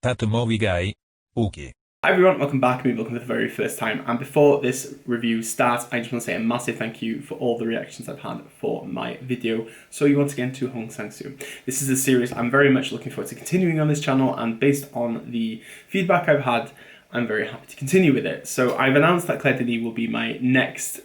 Tato movie guy. Okay. Hi everyone, welcome back. Maybe welcome for the very first time. And before this review starts, I just want to say a massive thank you for all the reactions I've had for my video. So you once again to Hong Sang-soo. This is a series I'm very much looking forward to continuing on this channel, and based on the feedback I've had, I'm very happy to continue with it. So I've announced that Claire Denis will be my next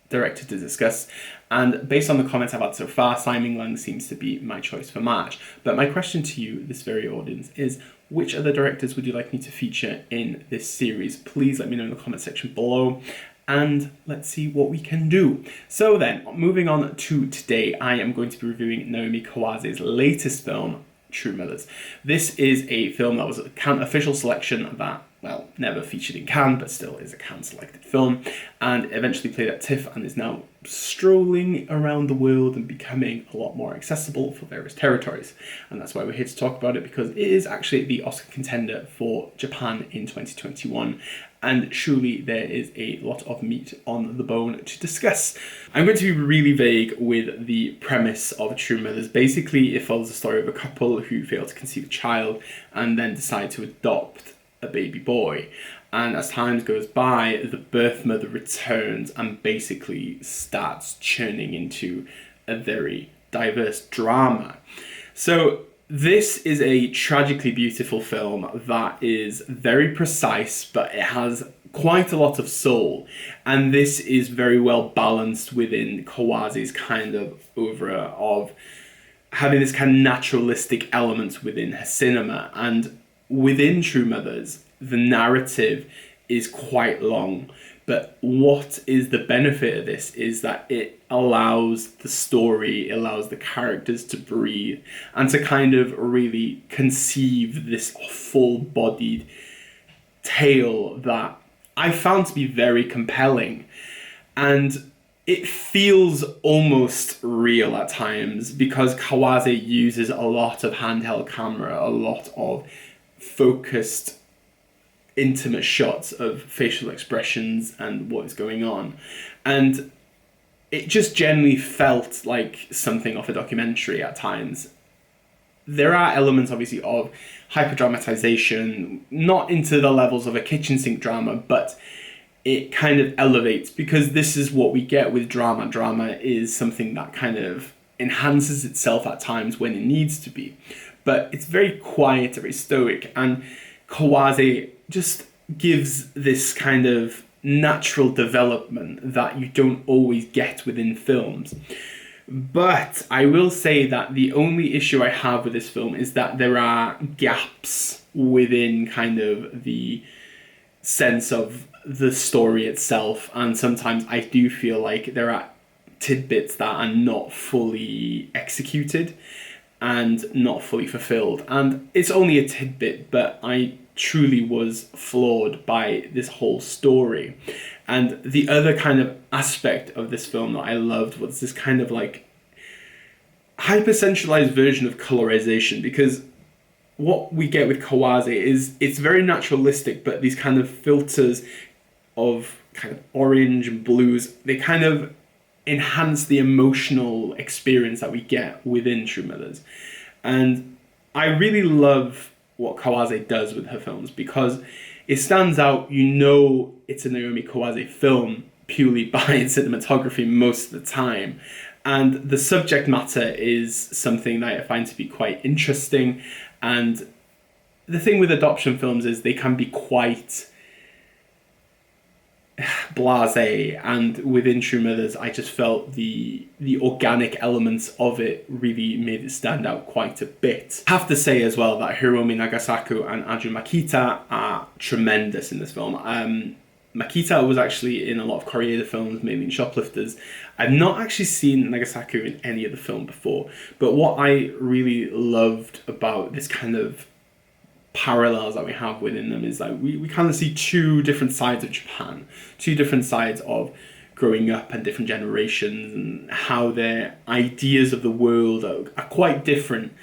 director to discuss, and based on the comments I've had so far, Simon Lang seems to be my choice for March. But my question to you, this very audience, is which other directors would you like me to feature in this series? Please let me know in the comment section below, and let's see what we can do. So then, moving on to today, I am going to be reviewing Naomi Kawase's latest film, True Mothers. This is a film that was a Cannes official selection that, well, never featured in Cannes, but still is a Cannes selected film, and eventually played at TIFF and is now strolling around the world and becoming a lot more accessible for various territories. And that's why we're here to talk about it, because it is actually the Oscar contender for Japan in 2021. And surely there is a lot of meat on the bone to discuss. I'm going to be really vague with the premise of True Mothers. Basically, it follows the story of a couple who fail to conceive a child and then decide to adopt a baby boy. And as time goes by, the birth mother returns and basically starts churning into a very diverse drama. So this is a tragically beautiful film that is very precise, but it has quite a lot of soul. And this is very well balanced within Kawase's kind of oeuvre of having this kind of naturalistic element within her cinema. And within True Mothers, the narrative is quite long, but what is the benefit of this is that it allows the story, it allows the characters to breathe and to kind of really conceive this full-bodied tale that I found to be very compelling. And it feels almost real at times because Kawase uses a lot of handheld camera, a lot of focused intimate shots of facial expressions and what is going on, and it just generally felt like something off a documentary at times. There are elements obviously of hyperdramatization, not into the levels of a kitchen sink drama, but it kind of elevates, because this is what we get with drama. Drama is something that kind of enhances itself at times when it needs to be, but it's very quiet, very stoic, and Kawase just gives this kind of natural development that you don't always get within films. But I will say that the only issue I have with this film is that there are gaps within kind of the sense of the story itself, and sometimes I do feel like there are tidbits that are not fully executed and not fully fulfilled. And it's only a tidbit, but I truly was floored by this whole story. And the other kind of aspect of this film that I loved was this kind of like hyper-sensualized version of colorization, because what we get with Kawase is it's very naturalistic, but these kind of filters of kind of orange and blues, they kind of enhance the emotional experience that we get within True Mothers. And I really love what Kawase does with her films, because it stands out. You know it's a Naomi Kawase film purely by its cinematography most of the time. And the subject matter is something that I find to be quite interesting. And the thing with adoption films is they can be quite blasé, and within True Mothers I just felt the organic elements of it really made it stand out quite a bit. I have to say as well that Hiromi Nagasaku and Aju Makita are tremendous in this film. Makita was actually in a lot of Koreeda films, mainly in Shoplifters. I've not actually seen Nagasaku in any other film before, but what I really loved about this kind of parallels that we have within them is that we kind of see two different sides of Japan, two different sides of growing up and different generations, and how their ideas of the world are quite different.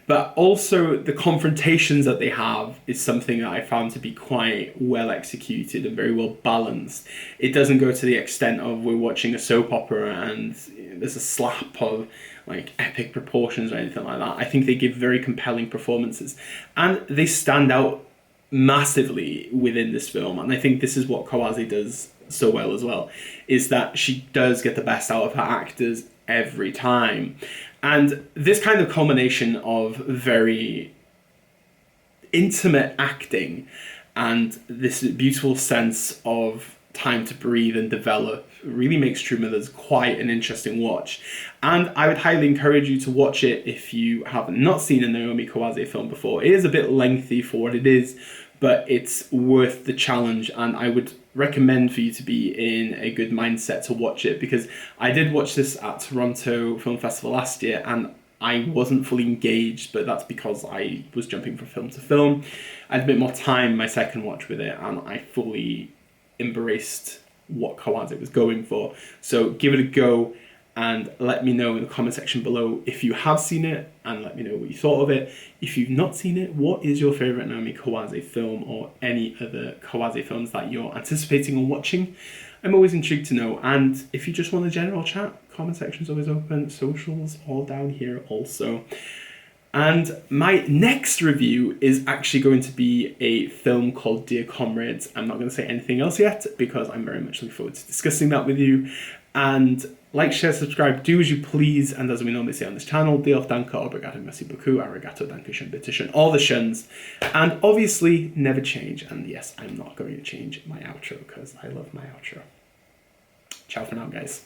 But also the confrontations that they have is something that I found to be quite well executed and very well balanced. It doesn't go to the extent of we're watching a soap opera and there's a slap of like epic proportions or anything like that. I think they give very compelling performances, and they stand out massively within this film. And I think this is what Kawase does so well as well, is that she does get the best out of her actors every time. And this kind of culmination of very intimate acting and this beautiful sense of time to breathe and develop really makes True Mothers quite an interesting watch. And I would highly encourage you to watch it if you have not seen a Naomi Kawase film before. It is a bit lengthy for what it is, but it's worth the challenge, and I would recommend for you to be in a good mindset to watch it, because I did watch this at Toronto Film Festival last year and I wasn't fully engaged, but that's because I was jumping from film to film. I had a bit more time my second watch with it, and I fully embraced what Kawase was going for. So give it a go and let me know in the comment section below if you have seen it, and let me know what you thought of it. If you've not seen it, what is your favourite Naomi Kawase film, or any other Kawase films that you're anticipating on watching? I'm always intrigued to know. And if you just want a general chat, comment section's always open, socials all down here also. And my next review is actually going to be a film called Dear Comrades. I'm not going to say anything else yet, because I'm very much looking forward to discussing that with you. And like, share, subscribe, do as you please. And as we normally say on this channel, diolch, danke, obrigado, merci beaucoup, arigato, danke schön, bitte schön, all the shuns. And obviously, never change. And yes, I'm not going to change my outro, because I love my outro. Ciao for now, guys.